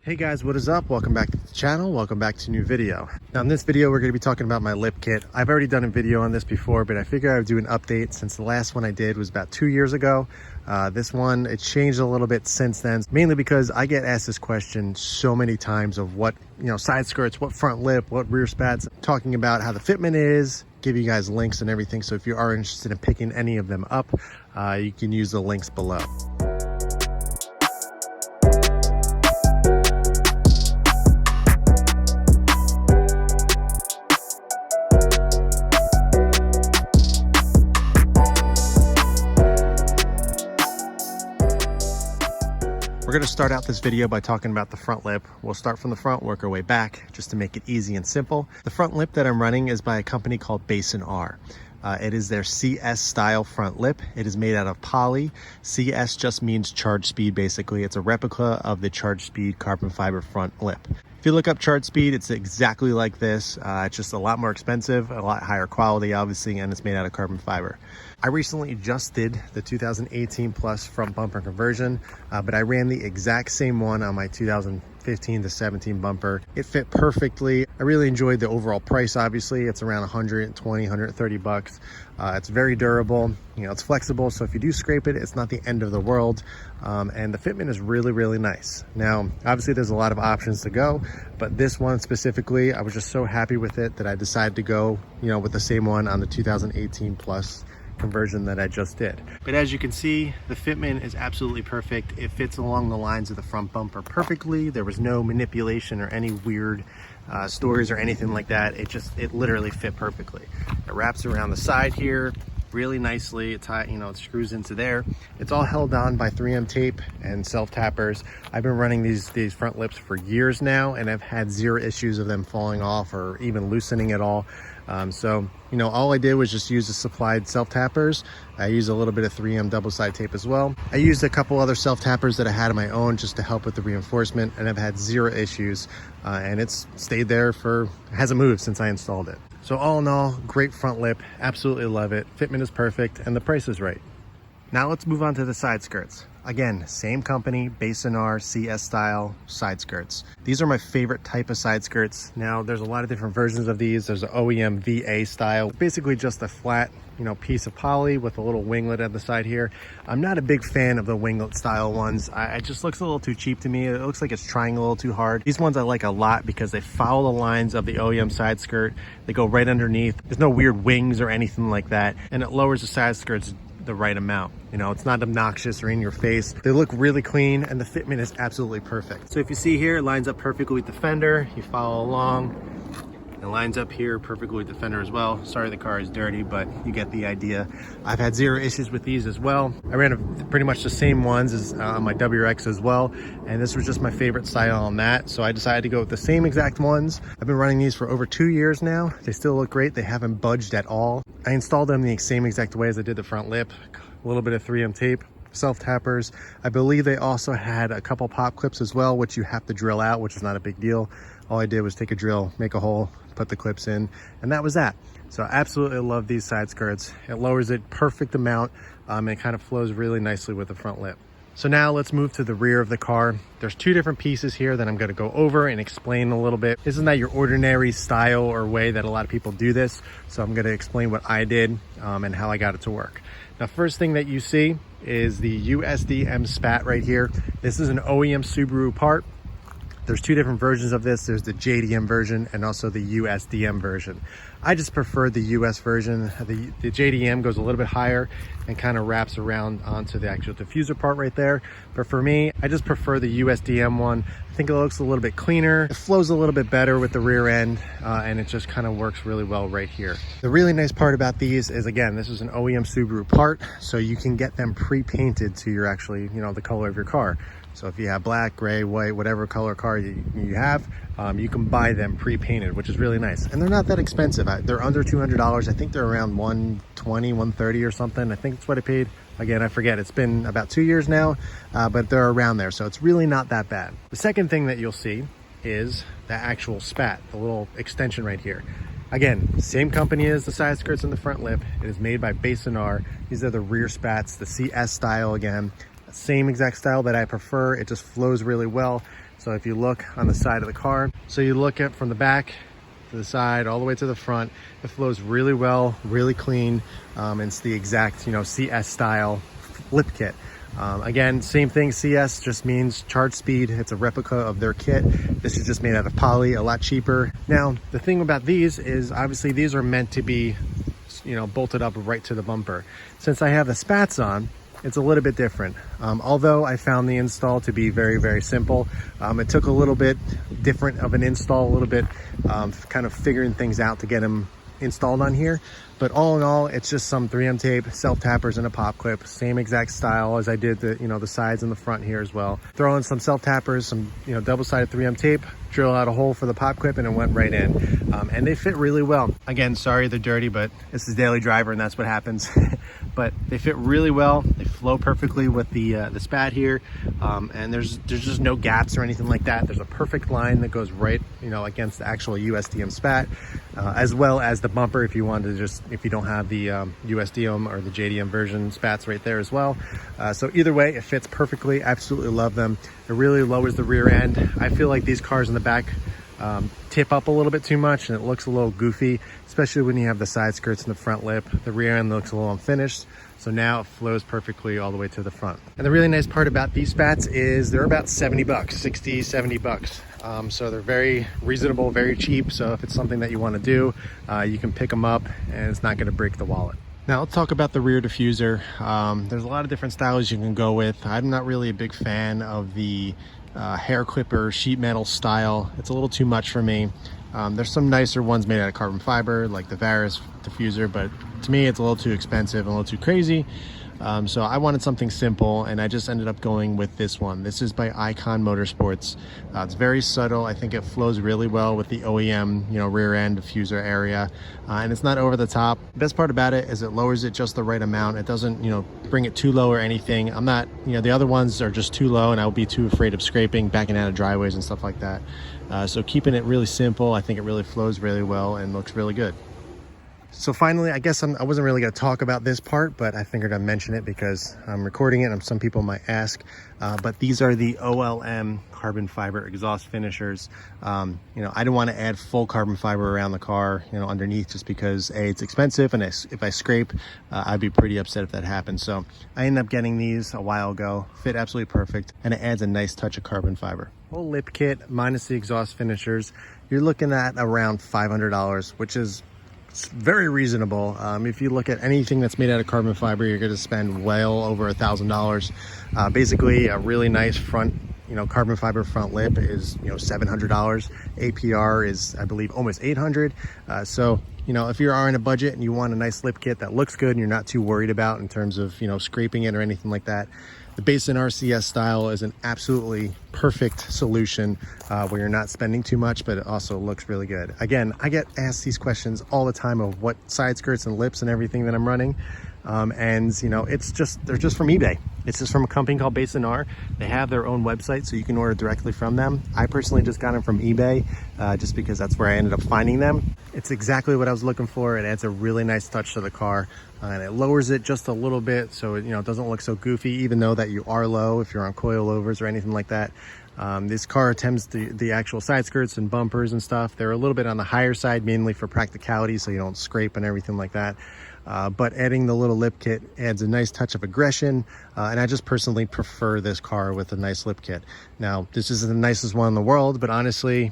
Hey guys, what is up? Welcome back to the channel. Welcome back to a new video. Now in this video, we're going to be talking about my lip kit. I've already done a video on this before, but I figured I would do an update since the last one I did was about 2 years ago. This one, it changed a little bit since then, mainly because I get asked this question so many times of what, side skirts, what front lip, what rear spats, talking about how the fitment is, give you guys links and everything. So if you are interested in picking any of them up, you can use the links below. We're going to start out this video by talking about the front lip. We'll start from the front, work our way back, just to make it easy and simple. The front lip that I'm running is by a company called Bayson R. It is their CS style front lip. It is made out of poly. CS just means charge speed, basically. It's a replica of the charge speed carbon fiber front lip. If you look up charge speed, it's exactly like this. It's just a lot more expensive, a lot higher quality, obviously, and it's made out of carbon fiber. I recently just did the 2018 Plus front bumper conversion, but I ran the exact same one on my 2015 to 17 bumper. It fit perfectly. I really enjoyed the overall price. Obviously, it's around 120, 130 bucks. It's very durable. It's flexible, so if you do scrape it, it's not the end of the world. And the fitment is really, really nice. Now, obviously, there's a lot of options to go, but this one specifically, I was just so happy with it that I decided to go, with the same one on the 2018 Plus conversion that I just did. But as you can see, the fitment is absolutely perfect. It fits along the lines of the front bumper perfectly. There was no manipulation or any weird stories or anything like that. It literally fit perfectly. It wraps around the side here really nicely. It's high, it screws into there. It's all held on by 3M tape and self tappers. I've been running these front lips for years now, and I've had zero issues of them falling off or even loosening at all. All I did was just use the supplied self tappers. I used a little bit of 3M double side tape as well. I used a couple other self tappers that I had on my own just to help with the reinforcement, and I've had zero issues. And it's stayed there hasn't moved since I installed it. So all in all, great front lip, absolutely love it. Fitment is perfect and the price is right. Now let's move on to the side skirts. Again, same company, Bayson R, CS style side skirts. These are my favorite type of side skirts. Now there's a lot of different versions of these. There's an OEM VA style, basically just a flat, piece of poly with a little winglet at the side here. I'm not a big fan of the winglet style ones. It just looks a little too cheap to me. It looks like it's trying a little too hard. These ones I like a lot because they follow the lines of the OEM side skirt. They go right underneath. There's no weird wings or anything like that. And it lowers the side skirts the right amount. It's not obnoxious or in your face. They look really clean and the fitment is absolutely perfect. So if you see here, it lines up perfectly with the fender. You follow along. It lines up here perfectly with the fender as well. Sorry the car is dirty, but you get the idea. I've had zero issues with these as well. I ran pretty much the same ones as on my WRX as well, and this was just my favorite style on that, so I decided to go with the same exact ones. I've been running these for over 2 years now. They still look great. They haven't budged at all. I installed them the same exact way as I did the front lip. A little bit of 3M tape, self tappers. I believe they also had a couple pop clips as well, which you have to drill out, which is not a big deal. All I did was take a drill, make a hole, put the clips in, and that was that. So I absolutely love these side skirts. It lowers it perfect amount. It kind of flows really nicely with the front lip. So now let's move to the rear of the car. There's two different pieces here that I'm going to go over and explain a little bit. This is not your ordinary style or way that a lot of people do this. So I'm going to explain what I did and how I got it to work. Now, first thing that you see is the USDM spat right here. This is an OEM Subaru part. There's two different versions of this. There's the JDM version and also the USDM version. I just prefer the US version. The JDM goes a little bit higher and kind of wraps around onto the actual diffuser part right there. But for me, I just prefer the USDM one. I think it looks a little bit cleaner. It flows a little bit better with the rear end, and it just kind of works really well right here. The really nice part about these is, again, this is an OEM Subaru part, so you can get them pre-painted to your actually, the color of your car. So if you have black, gray, white, whatever color car you have, you can buy them pre-painted, which is really nice. And they're not that expensive. They're under $200. I think they're around $120, $130 or something. I think that's what I paid. Again, I forget. It's been about 2 years now, but they're around there. So it's really not that bad. The second thing that you'll see is the actual spat, the little extension right here. Again, same company as the side skirts and the front lip. It is made by Bayson R. These are the rear spats, the CS style again. Same exact style that I prefer. It just flows really well. So if you look on the side of the car, so you look at from the back to the side all the way to the front, it flows really well, really clean. It's the exact, you know, CS style lip kit. Again, same thing, CS just means charge speed. It's a replica of their kit. This is just made out of poly, a lot cheaper. Now, the thing about these is obviously these are meant to be, you know, bolted up right to the bumper. Since I have the spats on, it's a little bit different. Although I found the install to be very, very simple. It took a little bit different of an install, a little bit kind of figuring things out to get them installed on here. But all in all, it's just some 3M tape, self tappers, and a pop clip. Same exact style as I did the, you know, the sides and the front here as well. Throw in some self tappers, some, you know, double-sided 3M tape, drill out a hole for the pop clip, and it went right in. And they fit really well. Again, sorry they're dirty, but this is daily driver and that's what happens. But they fit really well. They flow perfectly with the spat here. And there's just no gaps or anything like that. There's a perfect line that goes right, you know, against the actual USDM spat, as well as the bumper if you wanted to just, if you don't have the USDM or the JDM version spats right there as well. So either way, it fits perfectly. Absolutely love them. It really lowers the rear end. I feel like these cars in the back tip up a little bit too much and it looks a little goofy, especially when you have the side skirts and the front lip. The rear end looks a little unfinished. So now it flows perfectly all the way to the front. And the really nice part about these spats is they're about 70 bucks, 60, 70 bucks. So they're very reasonable, very cheap. So if it's something that you want to do, you can pick them up and it's not going to break the wallet. Now let's talk about the rear diffuser. There's a lot of different styles you can go with. I'm not really a big fan of the hair clipper sheet metal style. It's a little too much for me. There's some nicer ones made out of carbon fiber like the Varus diffuser, but to me it's a little too expensive and a little too crazy. So I wanted something simple and I just ended up going with this one. This is by Icon Motorsports. It's very subtle. I think it flows really well with the OEM, you know, rear end diffuser area, and it's not over the top. The best part about it is it lowers it just the right amount. It doesn't, you know, bring it too low or anything. I'm not, you know, the other ones are just too low and I would be too afraid of scraping, backing out of driveways and stuff like that. So keeping it really simple, I think it really flows really well and looks really good. So finally, I guess I wasn't really going to talk about this part, but I figured I'd mention it because I'm recording it and some people might ask. But these are the OLM carbon fiber exhaust finishers. You know, I didn't want to add full carbon fiber around the car, you know, underneath, just because A, it's expensive, and if I scrape, I'd be pretty upset if that happened. So I ended up getting these a while ago, fit absolutely perfect, and it adds a nice touch of carbon fiber. Whole lip kit minus the exhaust finishers, you're looking at around $500, which is very reasonable. If you look at anything that's made out of carbon fiber, you're going to spend well over $1,000. Basically, a really nice front, you know, carbon fiber front lip is, you know, $700. APR is, I believe, almost $800. So, you know, if you are on a budget and you want a nice lip kit that looks good and you're not too worried about in terms of, you know, scraping it or anything like that, the Bayson R CS style is an absolutely perfect solution where you're not spending too much, but it also looks really good. Again, I get asked these questions all the time of what side skirts and lips and everything that I'm running. And you know, they're just from eBay. It's just from a company called Bayson R. They have their own website, so you can order directly from them. I personally just got them from eBay just because that's where I ended up finding them. It's exactly what I was looking for. It adds a really nice touch to the car, and it lowers it just a little bit, so it, you know, it doesn't look so goofy, even though that you are low if you're on coilovers or anything like that. This car attempts the actual side skirts and bumpers and stuff. They're a little bit on the higher side, mainly for practicality, so you don't scrape and everything like that. But adding the little lip kit adds a nice touch of aggression, and I just personally prefer this car with a nice lip kit. Now, this isn't the nicest one in the world, but honestly,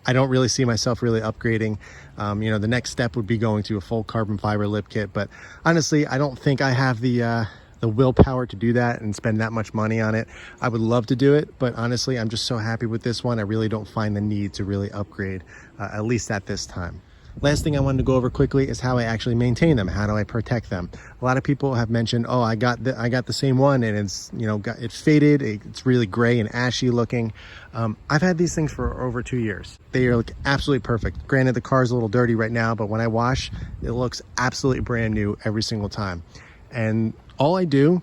I don't really see myself really upgrading. You know, the next step would be going to a full carbon fiber lip kit, but honestly, I don't think I have the willpower to do that and spend that much money on it. I would love to do it, but honestly, I'm just so happy with this one. I really don't find the need to really upgrade, at least at this time. Last thing I wanted to go over quickly is how I actually maintain them. How do I protect them? A lot of people have mentioned, oh, I got the same one and it's, you know, it's faded. It's really gray and ashy looking. I've had these things for over 2 years. They are like absolutely perfect. Granted, the car's a little dirty right now, but when I wash, it looks absolutely brand new every single time. And all I do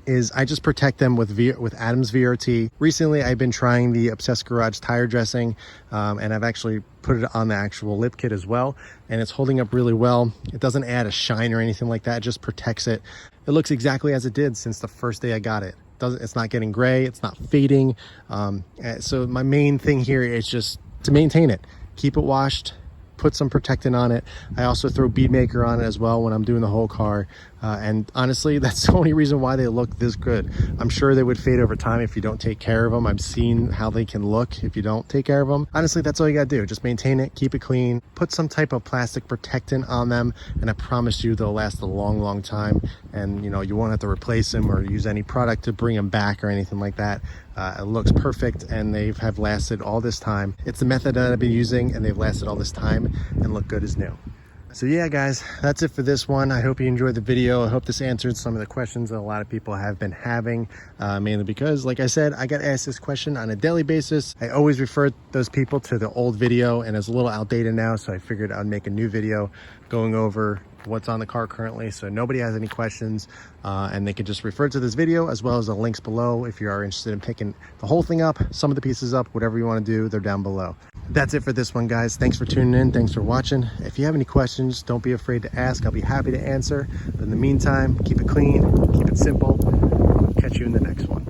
is I just protect them with Adams VRT. Recently, I've been trying the Obsessed Garage tire dressing, and I've actually put it on the actual lip kit as well, and it's holding up really well. It doesn't add a shine or anything like that, it just protects it. It looks exactly as it did since the first day I got it. it's not getting gray, it's not fading. So my main thing here is just to maintain it, keep it washed, put some protectant on it. I also throw bead maker on it as well when I'm doing the whole car. And honestly, that's the only reason why they look this good. I'm sure they would fade over time if you don't take care of them. I've seen how they can look if you don't take care of them. Honestly, that's all you gotta do. Just maintain it, keep it clean, put some type of plastic protectant on them, and I promise you they'll last a long, long time. And you know, you won't have to replace them or use any product to bring them back or anything like that. It looks perfect, and they have lasted all this time. It's the method that I've been using, and they've lasted all this time and look good as new. So yeah, guys, that's it for this one. I hope you enjoyed the video. I hope this answered some of the questions that a lot of people have been having, mainly because, like I said, I get asked this question on a daily basis. I always refer those people to the old video, and it's a little outdated now, so I figured I'd make a new video going over what's on the car currently, so nobody has any questions, and they can just refer to this video as well as the links below if you are interested in picking the whole thing up, some of the pieces up, whatever you want to do, they're down below. That's it for this one, guys. Thanks for tuning in. Thanks for watching. If you have any questions, don't be afraid to ask. I'll be happy to answer. But in the meantime, keep it clean, keep it simple. I'll catch you in the next one.